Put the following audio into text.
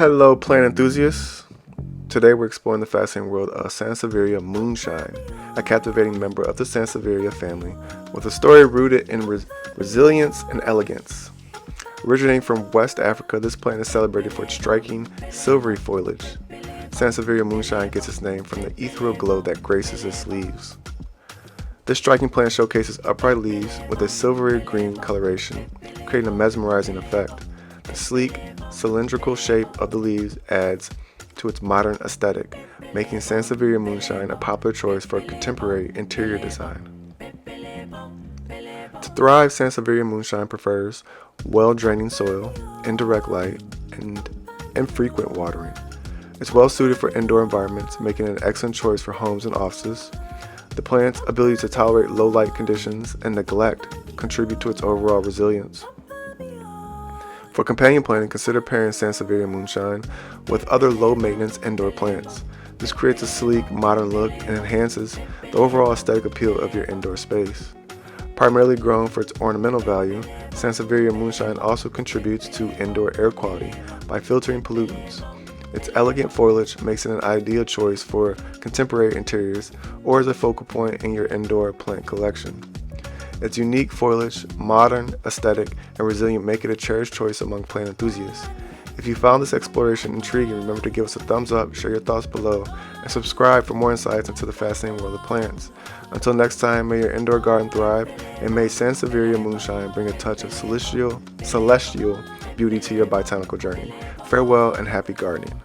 Hello plant enthusiasts! Today we're exploring the fascinating world of Sansevieria Moonshine, a captivating member of the Sansevieria family with a story rooted in resilience and elegance. Originating from West Africa, this plant is celebrated for its striking, silvery foliage. Sansevieria Moonshine gets its name from the ethereal glow that graces its leaves. This striking plant showcases upright leaves with a silvery green coloration, creating a mesmerizing effect. The sleek, cylindrical shape of the leaves adds to its modern aesthetic, making Sansevieria Moonshine a popular choice for contemporary interior design. To thrive, Sansevieria Moonshine prefers well-draining soil, indirect light, and infrequent watering. It's well suited for indoor environments, making it an excellent choice for homes and offices. The plant's ability to tolerate low light conditions and neglect contribute to its overall resilience. For companion planting, consider pairing Sansevieria Moonshine with other low-maintenance indoor plants. This creates a sleek, modern look and enhances the overall aesthetic appeal of your indoor space. Primarily grown for its ornamental value, Sansevieria Moonshine also contributes to indoor air quality by filtering pollutants. Its elegant foliage makes it an ideal choice for contemporary interiors or as a focal point in your indoor plant collection. Its unique foliage, modern aesthetic, and resilient make it a cherished choice among plant enthusiasts. If you found this exploration intriguing, remember to give us a thumbs up, share your thoughts below, and subscribe for more insights into the fascinating world of plants. Until next time, may your indoor garden thrive, and may Sansevieria Moonshine bring a touch of celestial beauty to your botanical journey. Farewell and happy gardening.